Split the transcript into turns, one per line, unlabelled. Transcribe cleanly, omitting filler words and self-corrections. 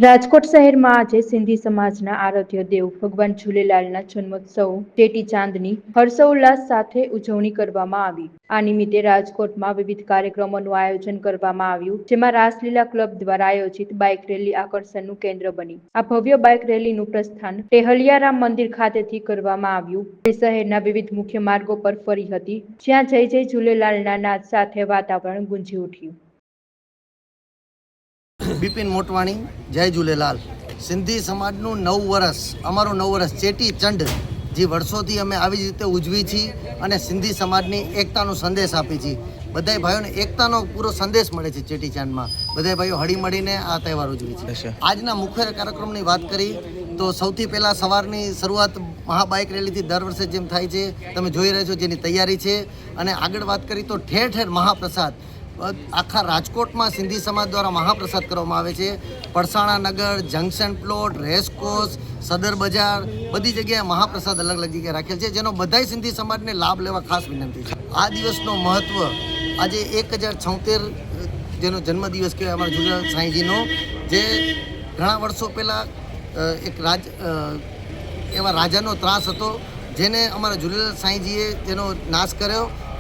રાજકોટ શહેરમાં આજે સિંધી સમાજના આરાધ્ય દેવ ભગવાન ઝૂલેલાલના જન્મોત્સવ ચેટીચાંદની હર્ષોલ્લાસ સાથે ઉજવણી કરવામાં આવી। આ નિમિત્તે રાજકોટમાં વિવિધ કાર્યક્રમોનું આયોજન કરવામાં આવ્યું, જેમાં રાસલીલા ક્લબ દ્વારા આયોજિત બાઇક રેલી આકર્ષણનું કેન્દ્ર બની। આ ભવ્ય બાઇક રેલીનું પ્રસ્થાન ટેહલિયારામ મંદિર ખાતેથી કરવામાં આવ્યું, જે શહેરના વિવિધ મુખ્ય માર્ગો પર ફરી હતી, જ્યાં જય જય ઝૂલેલાલના નાદ સાથે વાતાવરણ ગુંજી ઉઠ્યું।
બિપિન મોટવાણી, જય ઝૂલેલાલ। સિંધી સમાજનું 9 વર્ષ, અમારું 9 વર્ષ ચેટીચંડ જે વર્ષોથી અમે આવી રીતે ઉજવી છીએ અને સિંધી સમાજની એકતાનો સંદેશ આપી છીએ। બધાય ભાઈઓને એકતાનો પૂરો સંદેશ મળે છે ચેટીચંડમાં। બધાય ભાઈઓ હળીમળીને આ તહેવાર ઉજવી છે। આજના મુખ્ય કાર્યક્રમની વાત કરી તો સૌથી પહેલાં સવારની શરૂઆત મહાબાઇક રેલીથી દર વર્ષે જેમ થાય છે તમે જોઈ રહ્યા છો, જેની તૈયારી છે। અને આગળ વાત કરી તો ઠેર ઠેર મહાપ્રસાદ આખા રાજકોટમાં સિંધી સમાજ દ્વારા મહાપ્રસાદ કરવામાં આવે છે। પડસાણા નગર, જંકશન પ્લોટ, રેસકોર્સ, સદર બજાર, બધી જગ્યાએ મહાપ્રસાદ અલગ અલગ જગ્યાએ રાખેલ છે, જેનો બધાય સિંધી સમાજને લાભ લેવા ખાસ વિનંતી છે। આ દિવસનો મહત્ત્વ આજે 1076 જેનો જન્મદિવસ કહેવાય અમારા ઝૂલેલાલ સાંઈજીનો, જે ઘણા વર્ષો પહેલાં એક એવા રાજાનો ત્રાસ હતો, જેને અમારા ઝૂલેલાલ સાંઈજીએ તેનો નાશ કર્યો।